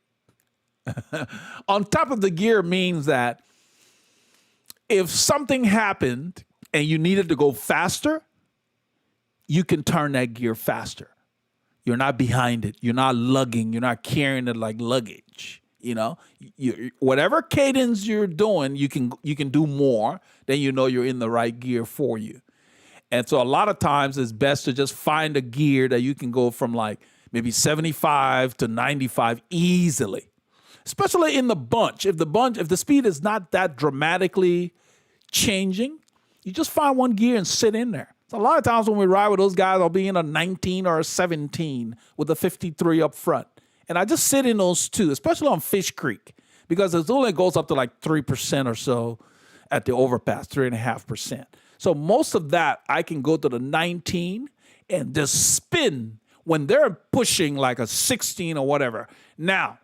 On top of the gear means that if something happened and you needed to go faster, you can turn that gear faster. You're not behind it. You're not lugging. You're not carrying it like luggage. Whatever cadence you're doing, you can do more. Then you're in the right gear for you. And so a lot of times it's best to just find a gear that you can go from like maybe 75 to 95 easily, especially in the bunch. If the speed is not that dramatically changing, you just find one gear and sit in there. A lot of times when we ride with those guys, I'll be in a 19 or a 17 with a 53 up front. And I just sit in those two, especially on Fish Creek, because it only goes up to like 3% or so at the overpass, 3.5%. So most of that, I can go to the 19 and just spin when they're pushing like a 16 or whatever. Now,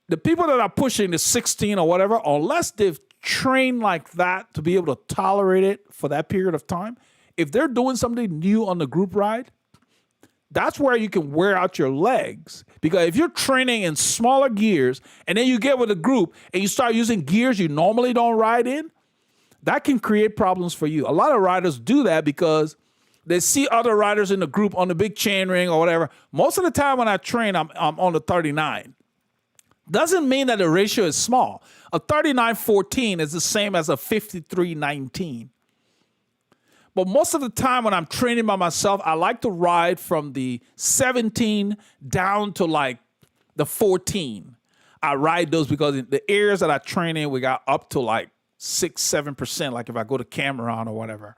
the people that are pushing the 16 or whatever, unless they've trained like that to be able to tolerate it for that period of time, if they're doing something new on the group ride, that's where you can wear out your legs. Because if you're training in smaller gears and then you get with a group and you start using gears you normally don't ride in, that can create problems for you. A lot of riders do that because they see other riders in the group on the big chain ring or whatever. Most of the time when I train, I'm on the 39. Doesn't mean that the ratio is small. A 39-14 is the same as a 53-19. But most of the time when I'm training by myself, I like to ride from the 17 down to like the 14. I ride those because in the areas that I train in, we got up to like 6-7%. Like if I go to Cameron or whatever,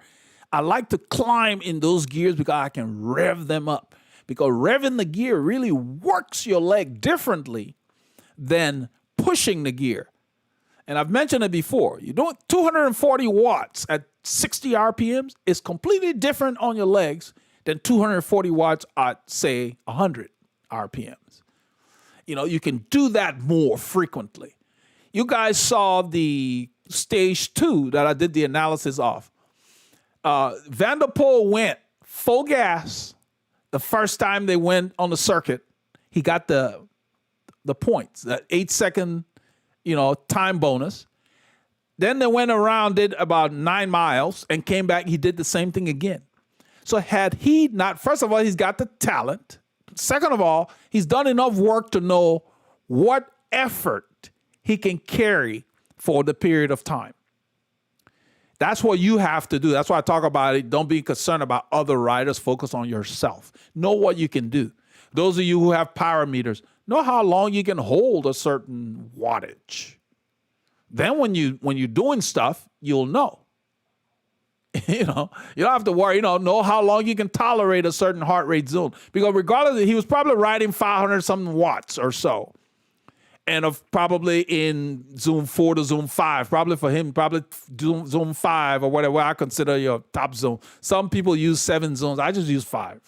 I like to climb in those gears because I can rev them up. Because revving the gear really works your leg differently than pushing the gear. And I've mentioned it before. You do 240 watts at 60 RPMs is completely different on your legs than 240 watts at, say, 100 RPMs. You know, you can do that more frequently. You guys saw the stage 2 that I did the analysis of. Van der Poel went full gas the first time they went on the circuit. He got the points, that 8-second, time bonus. Then they went around, did about 9 miles, and came back. He did the same thing again. So had he not, first of all, he's got the talent. Second of all, he's done enough work to know what effort he can carry for the period of time. That's what you have to do. That's why I talk about it. Don't be concerned about other riders. Focus on yourself. Know what you can do. Those of you who have power meters, know how long you can hold a certain wattage. Then when you're doing stuff, you'll know. You don't have to worry. Know how long you can tolerate a certain heart rate zone. Because regardless, he was probably riding 500 something watts or so. And probably in zone 4 to zone 5, probably for him, probably zone 5 or whatever I consider your top zone. Some people use 7 zones. I just use 5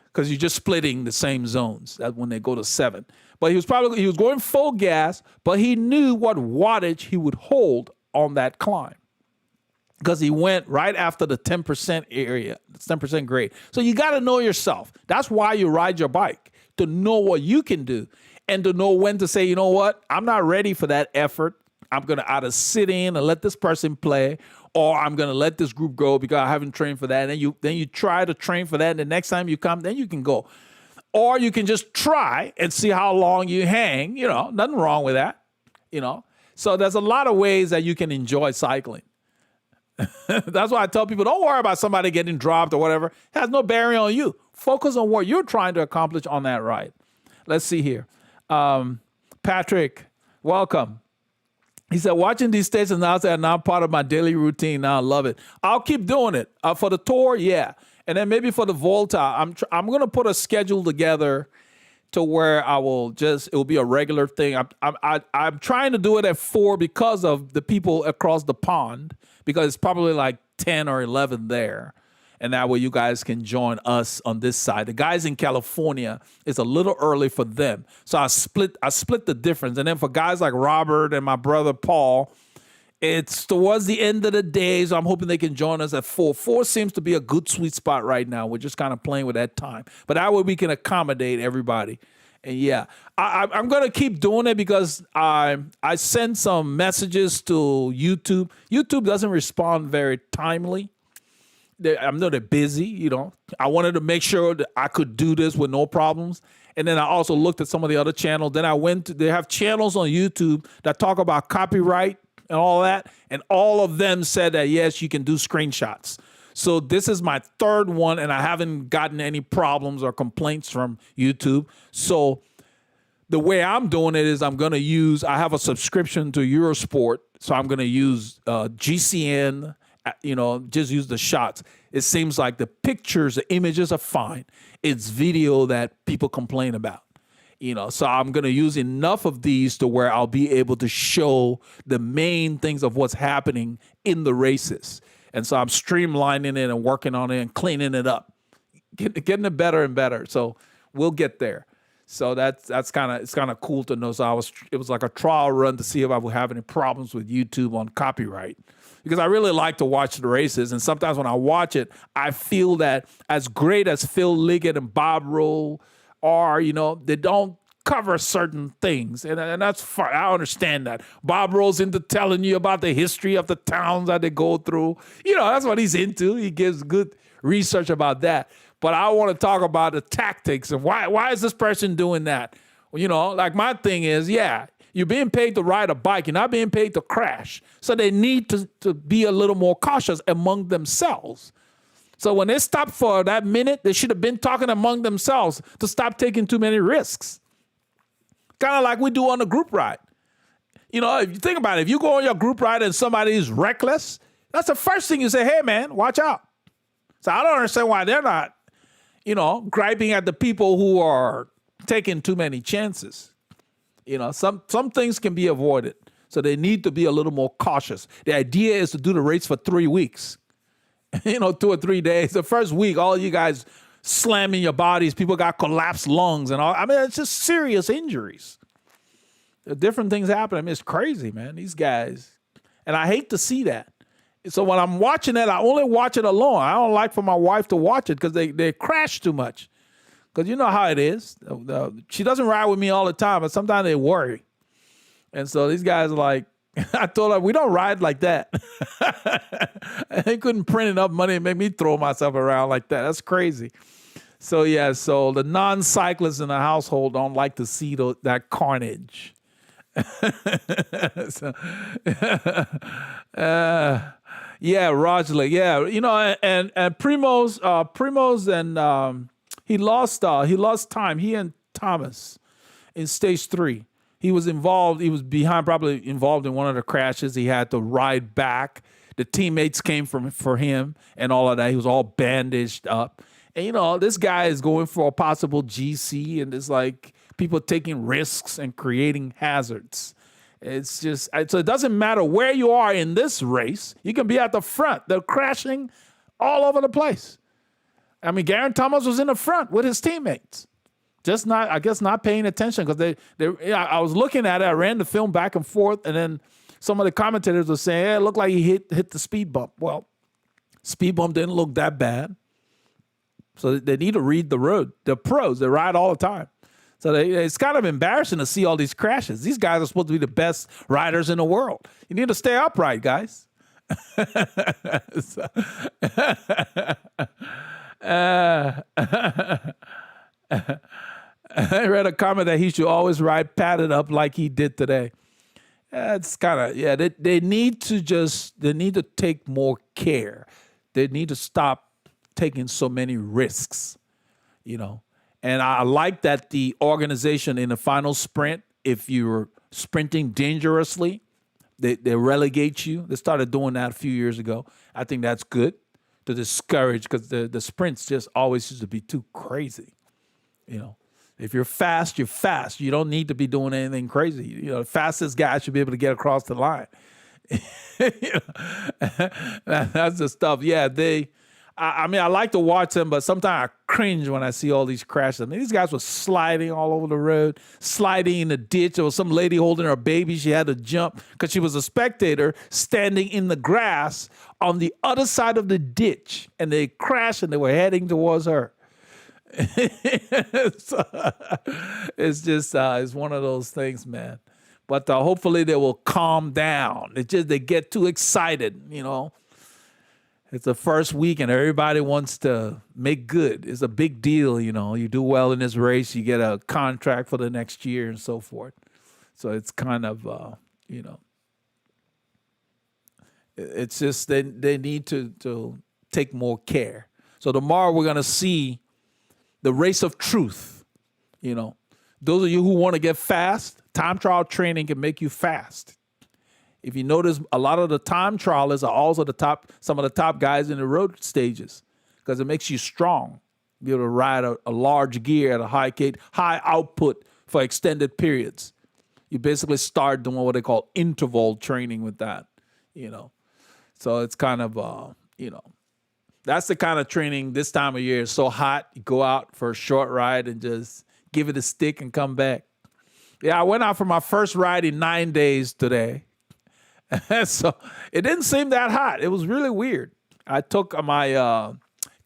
because you're just splitting the same zones when they go to 7. But he was going full gas, but he knew what wattage he would hold on that climb because he went right after the 10% area, 10% grade. So you got to know yourself. That's why you ride your bike, to know what you can do. And to know when to say, you know what, I'm not ready for that effort. I'm going to either sit in and let this person play, or I'm going to let this group go because I haven't trained for that. And then you try to train for that. And the next time you come, then you can go. Or you can just try and see how long you hang. Nothing wrong with that. So there's a lot of ways that you can enjoy cycling. That's why I tell people, don't worry about somebody getting dropped or whatever. It has no bearing on you. Focus on what you're trying to accomplish on that ride. Let's see here. Patrick, welcome. He said, watching these stations now are now part of my daily routine. Now I love it. I'll keep doing it. For the tour, yeah. And then maybe for the Volta, I'm going to put a schedule together to where it will be a regular thing. I'm trying to do it at 4 because of the people across the pond, because it's probably like 10 or 11 there. And that way you guys can join us on this side. The guys in California, it's a little early for them. So I split the difference. And then for guys like Robert and my brother Paul, it's towards the end of the day. So I'm hoping they can join us at 4. 4 seems to be a good sweet spot right now. We're just kind of playing with that time. But that way we can accommodate everybody. And yeah, I'm going to keep doing it because I send some messages to YouTube. YouTube doesn't respond very timely. I know they're busy, I wanted to make sure that I could do this with no problems. And then I also looked at some of the other channels. Then they have channels on YouTube that talk about copyright and all that. And all of them said that, yes, you can do screenshots. So this is my 3rd one, and I haven't gotten any problems or complaints from YouTube. So the way I'm doing it is I have a subscription to Eurosport. So I'm going to use GCN, just use the shots. It seems like the pictures, the images are fine. It's video that people complain about, so I'm going to use enough of these to where I'll be able to show the main things of what's happening in the races. And so I'm streamlining it and working on it and cleaning it up, getting it better and better. So we'll get there. So it's kind of cool to know. So it was like a trial run to see if I would have any problems with YouTube on copyright, because I really like to watch the races. And sometimes when I watch it, I feel that as great as Phil Liggett and Bob Rowe are, they don't cover certain things. And that's fine. I understand that. Bob Rowe's into telling you about the history of the towns that they go through. That's what he's into. He gives good research about that. But I want to talk about the tactics and why is this person doing that? Like my thing is, yeah, you're being paid to ride a bike. You're not being paid to crash. So they need to be a little more cautious among themselves. So when they stopped for that minute, they should have been talking among themselves to stop taking too many risks. Kind of like we do on a group ride. If you think about it, if you go on your group ride and somebody is reckless, that's the first thing you say, hey, man, watch out. So I don't understand why they're not, griping at the people who are taking too many chances. Some things can be avoided. So they need to be a little more cautious. The idea is to do the race for 3 weeks, 2 or 3 days. The first week, all you guys slamming your bodies, people got collapsed lungs and all. I mean, it's just serious injuries. Different things happen. I mean, it's crazy, man, these guys. And I hate to see that. So when I'm watching it, I only watch it alone. I don't like for my wife to watch it because they crash too much. Because you know how it is. She doesn't ride with me all the time, but sometimes they worry. And so these guys are like, I told her, we don't ride like that. They couldn't print enough money and make me throw myself around like that. That's crazy. So, yeah, so the non-cyclists in the household don't like to see that carnage. So, yeah, Roger, yeah, and Primoz and he lost time. He and Thomas in stage 3. He was involved. He was probably involved in one of the crashes. He had to ride back. The teammates came for him and all of that. He was all bandaged up. And, this guy is going for a possible GC, and it's like people taking risks and creating hazards. It's just, so it doesn't matter where you are in this race. You can be at the front. They're crashing all over the place. I mean, Geraint Thomas was in the front with his teammates. Just not paying attention because I was looking at it. I ran the film back and forth, and then some of the commentators were saying, it looked like he hit the speed bump. Well, speed bump didn't look that bad. So they need to read the road. The pros, they ride all the time. So it's kind of embarrassing to see all these crashes. These guys are supposed to be the best riders in the world. You need to stay upright, guys. I read a comment that he should always ride padded up like he did today. It's kind of, they need to take more care. They need to stop taking so many risks, And I like that the organization in the final sprint, if you're sprinting dangerously, they relegate you. They started doing that a few years ago. I think that's good to discourage, because the sprints just always used to be too crazy, If you're fast, you're fast. You don't need to be doing anything crazy. The fastest guy should be able to get across the line. That's the stuff. Yeah, I mean, I like to watch them, but sometimes I cringe when I see all these crashes. I mean, these guys were sliding all over the road, sliding in the ditch. There was some lady holding her baby. She had to jump because she was a spectator standing in the grass on the other side of the ditch, and they crashed and they were heading towards her. It's just, it's one of those things, man. But hopefully they will calm down. They get too excited, It's the first week and everybody wants to make good. It's a big deal, You do well in this race, you get a contract for the next year and so forth. So it's kind of, it's just they need to take more care. So tomorrow we're going to see the race of truth. Those of you who want to get fast, time trial training can make you fast. If you notice, a lot of the time trialists are also some of the top guys in the road stages, because it makes you strong. Be able to ride a large gear at a high output for extended periods. You basically start doing what they call interval training with that, So it's kind of, that's the kind of training this time of year. It's so hot, you go out for a short ride and just give it a stick and come back. Yeah, I went out for my first ride in 9 days today. So it didn't seem that hot. It was really weird. I took my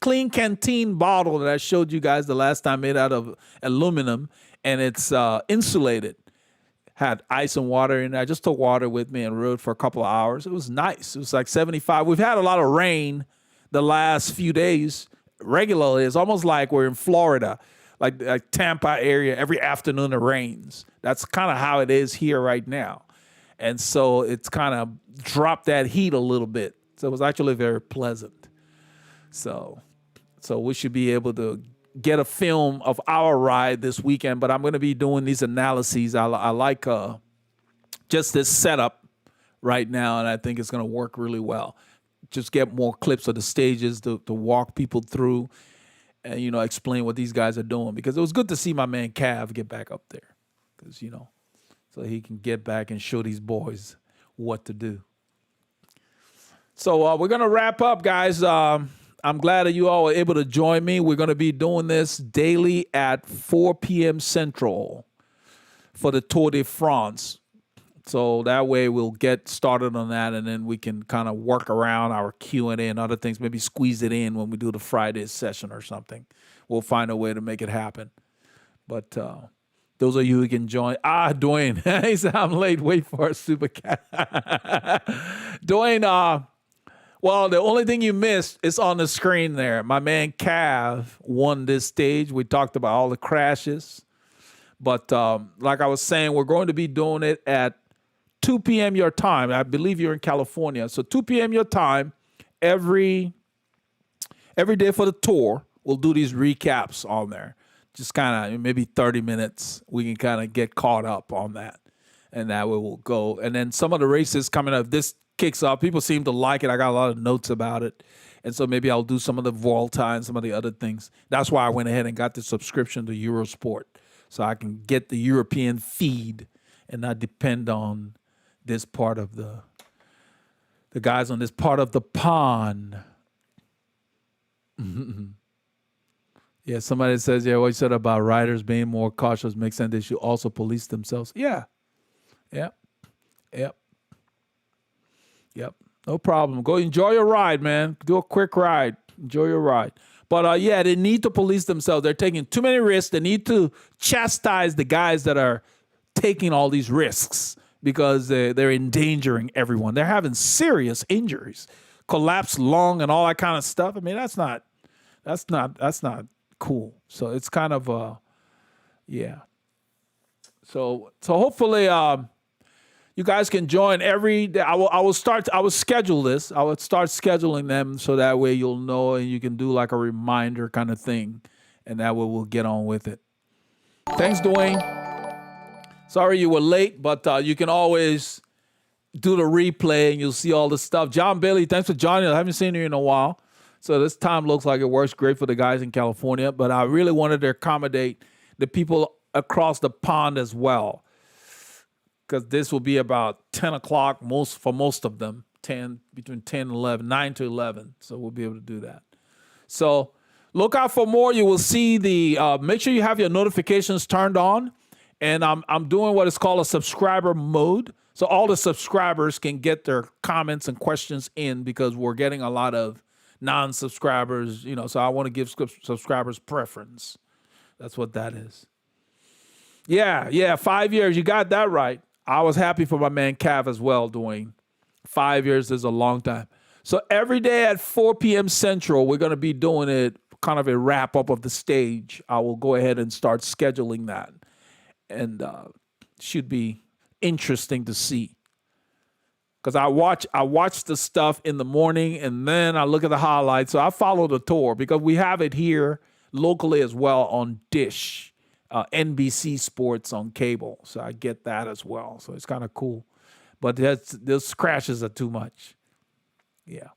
clean canteen bottle that I showed you guys the last time, made out of aluminum, and it's insulated. Had ice and water in there. I just took water with me and rode for a couple of hours. It was nice. It was like 75. We've had a lot of rain the last few days regularly. It's almost like we're in Florida, like Tampa area. Every afternoon it rains. That's kind of how it is here right now. And so it's kind of dropped that heat a little bit. So it was actually very pleasant. So we should be able to get a film of our ride this weekend, but I'm going to be doing these analyses. I like just this setup right now, and I think it's going to work really well. just get more clips of the stages to walk people through and, explain what these guys are doing. Because it was good to see my man Cav get back up there. Because, so he can get back and show these boys what to do. So we're going to wrap up, guys. I'm glad that you all were able to join me. We're going to be doing this daily at 4 p.m. Central for the Tour de France. So that way we'll get started on that, and then we can kind of work around our Q&A and other things, maybe squeeze it in when we do the Friday session or something. We'll find a way to make it happen. But those of you who can join. Dwayne. He said, I'm late. Wait for a super cat. Dwayne, well, the only thing you missed is on the screen there. My man Cav won this stage. We talked about all the crashes. But like I was saying, we're going to be doing it at 2 p.m. your time. I believe you're in California. So 2 p.m. your time, every day for the tour, we'll do these recaps on there. Just kind of maybe 30 minutes. We can kind of get caught up on that. And that way we'll go. And then some of the races coming up, this kicks off. People seem to like it. I got a lot of notes about it. And so maybe I'll do some of the Vuelta and some of the other things. That's why I went ahead and got the subscription to Eurosport. So I can get the European feed and not depend on this part of the guys on this part of the pond. Yeah, somebody says, what you said about riders being more cautious makes sense. They should also police themselves. Yeah. Yep. No problem. Go enjoy your ride, man. Do a quick ride. Enjoy your ride. But they need to police themselves. They're taking too many risks. They need to chastise the guys that are taking all these risks because they're endangering everyone. They're having serious injuries, collapsed lung and all that kind of stuff. I mean, that's not cool. So it's kind of So hopefully you guys can join every day. I will schedule this. I would start scheduling them so that way you'll know and you can do like a reminder kind of thing. And that way we'll get on with it. Thanks, Dwayne. Sorry you were late, but you can always do the replay and you'll see all the stuff. John Bailey, thanks for joining us. I haven't seen you in a while. So this time looks like it works great for the guys in California, but I really wanted to accommodate the people across the pond as well. Because this will be about 10 o'clock for most of them, between 10 and 11, 9 to 11. So we'll be able to do that. So look out for more. You will see make sure you have your notifications turned on. And I'm doing what is called a subscriber mode. So all the subscribers can get their comments and questions in because we're getting a lot of non-subscribers, so I want to give subscribers preference. That's what that is. Yeah, 5 years. You got that right. I was happy for my man Cav as well, Dwayne. 5 years is a long time. So every day at 4 p.m. Central, we're going to be doing it, kind of a wrap-up of the stage. I will go ahead and start scheduling that. And should be interesting to see. Because I watch the stuff in the morning, and then I look at the highlights. So I follow the tour because we have it here locally as well on Dish. NBC Sports on cable. So I get that as well. So it's kind of cool. But those crashes are too much. Yeah.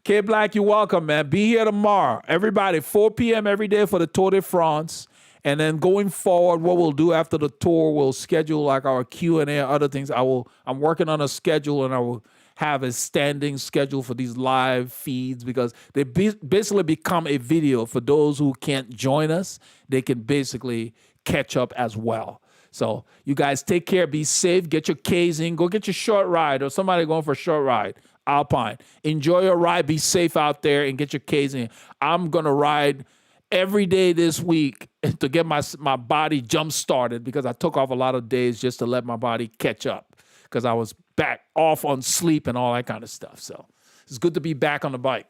K Black, you're welcome, man. Be here tomorrow. Everybody, 4 p.m. every day for the Tour de France. And then going forward, what we'll do after the tour, we'll schedule like our Q&A and other things. I'm working on a schedule, and I will have a standing schedule for these live feeds because they basically become a video for those who can't join us. They can basically catch up as well. So you guys take care, be safe, get your K's in, go get your short ride or somebody going for a short ride. Alpine. Enjoy your ride, be safe out there and get your K's in. I'm going to ride every day this week to get my body jump started because I took off a lot of days just to let my body catch up because I was back off on sleep and all that kind of stuff. So it's good to be back on the bike.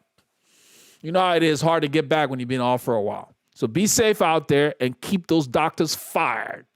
You know how it is hard to get back when you've been off for a while. So be safe out there and keep those doctors fired.